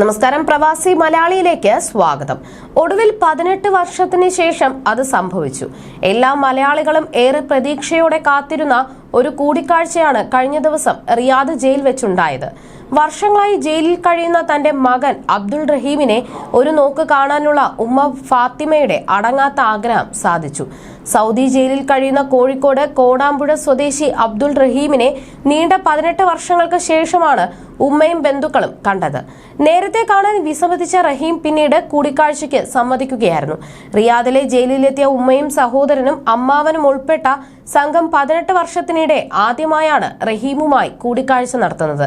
നമസ്കാരം, പ്രവാസി മലയാളിയിലേക്ക് സ്വാഗതം. ഒടുവിൽ 18 വർഷത്തിന് ശേഷം അത് സംഭവിച്ചു. എല്ലാ മലയാളികളും ഏറെ പ്രതീക്ഷയോടെ കാത്തിരുന്ന ഒരു കൂടിക്കാഴ്ചയാണ് കഴിഞ്ഞ ദിവസം റിയാദ് ജയിൽ വെച്ചുണ്ടായത്. വർഷങ്ങളായി ജയിലിൽ കഴിയുന്ന തന്റെ മകൻ അബ്ദുൾ റഹീമിനെ ഒരു നോക്ക് കാണാനുള്ള ഉമ്മ ഫാത്തിമയുടെ അടങ്ങാത്ത ആഗ്രഹം സാധിച്ചു. സൗദി ജയിലിൽ കഴിയുന്ന കോഴിക്കോട് കോടാമ്പുഴ സ്വദേശി അബ്ദുൾ റഹീമിനെ നീണ്ട 18 വർഷങ്ങൾക്ക് ശേഷമാണ് ഉമ്മയും ബന്ധുക്കളും കണ്ടത്. നേരത്തെ കാണാൻ വിസമ്മതിച്ച റഹീം പിന്നീട് കൂടിക്കാഴ്ചയ്ക്ക് സമ്മതിക്കുകയായിരുന്നു. റിയാദിലെ ജയിലിലെത്തിയ ഉമ്മയും സഹോദരനും അമ്മാവനും ഉൾപ്പെട്ട സംഘം 18 വർഷത്തിനിടെ ആദ്യമായാണ് റഹീമുമായി കൂടിക്കാഴ്ച നടത്തുന്നത്.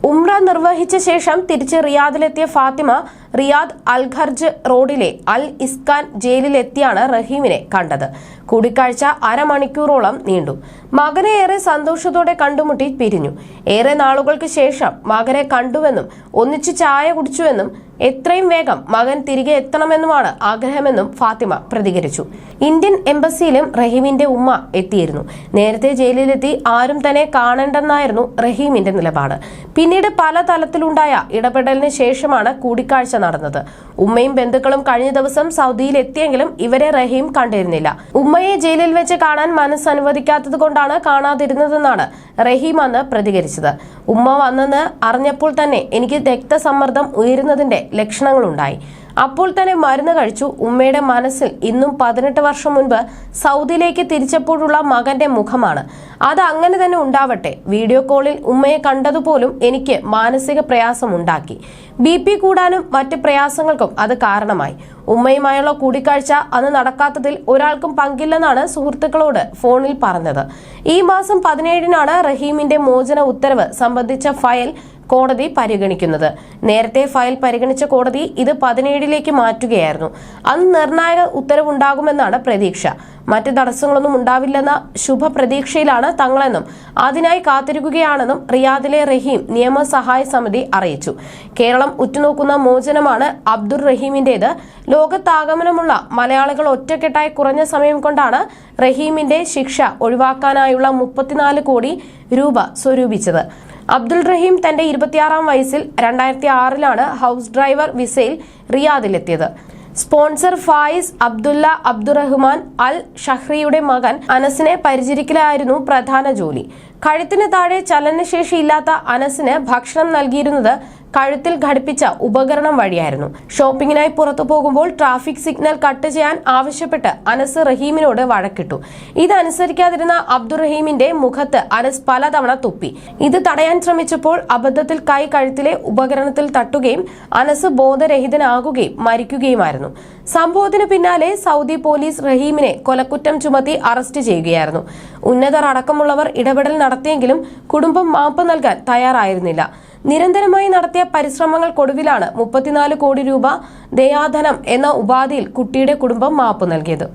ഉംറ നിർവഹിച്ച ശേഷം തിരിച്ച് റിയാദിലെത്തിയ ഫാത്തിമ റിയാദ് അൽ ഖർജ് റോഡിലെ അൽ ഇസ്കാൻ ജയിലിലെത്തിയാണ് റഹീമിനെ കണ്ടത്. കൂടിക്കാഴ്ച അരമണിക്കൂറോളം നീണ്ടു. മകനെ ഏറെ സന്തോഷത്തോടെ കണ്ടുമുട്ടി പിരിഞ്ഞു. ഏറെ നാളുകൾക്ക് ശേഷം മകനെ കണ്ടുവെന്നും ഒന്നിച്ച് ചായ കുടിച്ചുവെന്നും എത്രയും വേഗം മകൻ തിരികെ എത്തണമെന്നുമാണ് ആഗ്രഹമെന്നും ഫാത്തിമ പ്രതികരിച്ചു. ഇന്ത്യൻ എംബസിയിലും റഹീമിന്റെ ഉമ്മ എത്തിയിരുന്നു. നേരത്തെ ജയിലിലെത്തി ആരും തന്നെ കാണേണ്ടെന്നായിരുന്നു റഹീമിന്റെ നിലപാട്. പിന്നീട് പല തലത്തിലുണ്ടായ ഇടപെടലിന് ശേഷമാണ് കൂടിക്കാഴ്ച നടന്നത്. ഉമ്മയും ബന്ധുക്കളും കഴിഞ്ഞ ദിവസം സൗദിയിൽ എത്തിയെങ്കിലും ഇവരെ റഹീം കണ്ടിരുന്നില്ല. ഉമ്മയെ ജയിലിൽ വെച്ച് കാണാൻ മനസ്സ് അനുവദിക്കാത്തത് കൊണ്ടാണ് കാണാതിരുന്നതെന്നാണ് റഹീം അന്ന് പ്രതികരിച്ചത്. ഉമ്മ വന്നെന്ന് അറിഞ്ഞപ്പോൾ തന്നെ എനിക്ക് രക്തസമ്മർദ്ദം ഉയരുന്നതിന്റെ ലക്ഷണങ്ങളുണ്ടായി. അപ്പോൾ തന്നെ മരുന്ന് കഴിച്ചു. ഉമ്മയുടെ മനസ്സിൽ ഇന്നും 18 വർഷം മുൻപ് സൗദിയിലേക്ക് തിരിച്ചപ്പോഴുള്ള മകന്റെ മുഖമാണ്. അത് അങ്ങനെ തന്നെ ഉണ്ടാവട്ടെ. വീഡിയോ കോളിൽ ഉമ്മയെ കണ്ടതുപോലും എനിക്ക് മാനസിക പ്രയാസം ഉണ്ടാക്കി. BP കൂടാനും മറ്റ് പ്രയാസങ്ങൾക്കും അത് കാരണമായി. ഉമ്മയുമായുള്ള കൂടിക്കാഴ്ച അന്ന് നടക്കാത്തതിൽ ഒരാൾക്കും പങ്കില്ലെന്നാണ് സുഹൃത്തുക്കളോട് ഫോണിൽ പറഞ്ഞത്. ഈ മാസം 17-നാണ് റഹീമിന്റെ മോചന ഉത്തരവ് സംബന്ധിച്ച ഫയൽ കോടതി പരിഗണിക്കുന്നത്. നേരത്തെ ഫയൽ പരിഗണിച്ച കോടതി ഇത് 17-ലേക്ക് മാറ്റുകയായിരുന്നു. അന്ന് നിർണായക ഉത്തരവുണ്ടാകുമെന്നാണ് പ്രതീക്ഷ. മറ്റ് തടസ്സങ്ങളൊന്നും ഉണ്ടാവില്ലെന്ന ശുഭപ്രതീക്ഷയിലാണ് തങ്ങളെന്നും അതിനായി കാത്തിരിക്കുകയാണെന്നും റിയാദിലെ റഹീം നിയമസഹായ സമിതി അറിയിച്ചു. കേരളം ഉറ്റുനോക്കുന്ന മോചനമാണ് അബ്ദുൾ റഹീമിന്റേത്. ലോകത്താകമാനമുള്ള മലയാളികൾ ഒറ്റക്കെട്ടായി കുറഞ്ഞ സമയം കൊണ്ടാണ് റഹീമിന്റെ ശിക്ഷ ഒഴിവാക്കാനായുള്ള 34 കോടി രൂപ സ്വരൂപിച്ചത്. അബ്ദുൾ റഹീം തന്റെ 26-ാം വയസ്സിൽ 2006-ലാണ് ഹൗസ് ഡ്രൈവർ വിസയിൽ റിയാദിലെത്തിയത്. സ്പോൺസർ ഫായിസ് അബ്ദുല്ല അബ്ദുറഹ്മാൻ അൽ ഷഹ്രിയുടെ മകൻ അനസിനെ പരിചരിക്കലായിരുന്നു പ്രധാന ജോലി. കഴുത്തിന് താഴെ ചലനശേഷിയില്ലാത്ത അനസിന് ഭക്ഷണം നൽകിയിരുന്നത് കഴുത്തിൽ ഘടിപ്പിച്ച ഉപകരണം വഴിയായിരുന്നു. ഷോപ്പിങ്ങിനായി പുറത്തു പോകുമ്പോൾ ട്രാഫിക് സിഗ്നൽ കട്ട് ചെയ്യാൻ ആവശ്യപ്പെട്ട് അനസ് റഹീമിനോട് വഴക്കിട്ടു. ഇതനുസരിക്കാതിരുന്ന അബ്ദുൾ റഹീമിന്റെ മുഖത്ത് അനസ് പലതവണ തുപ്പി. ഇത് തടയാൻ ശ്രമിച്ചപ്പോൾ അബദ്ധത്തിൽ കൈ കഴുത്തിലെ ഉപകരണത്തിൽ തട്ടുകയും അനസ് ബോധരഹിതനാകുകയും മരിക്കുകയുമായിരുന്നു. സംഭവത്തിന് പിന്നാലെ സൗദി പോലീസ് റഹീമിനെ കൊലക്കുറ്റം ചുമത്തി അറസ്റ്റ് ചെയ്യുകയായിരുന്നു. ഉന്നതർ അടക്കമുള്ളവർ ഇടപെടൽ നടത്തിയെങ്കിലും കുടുംബം മാപ്പ് നൽകാൻ തയ്യാറായിരുന്നില്ല. നിരന്തരമായി നടത്തിയ പരിശ്രമങ്ങൾക്കൊടുവിലാണ് 34 കോടി രൂപ ദയാധനം എന്ന ഉപാധിയിൽ കുട്ടിയുടെ കുടുംബം മാപ്പ് നൽകിയത്.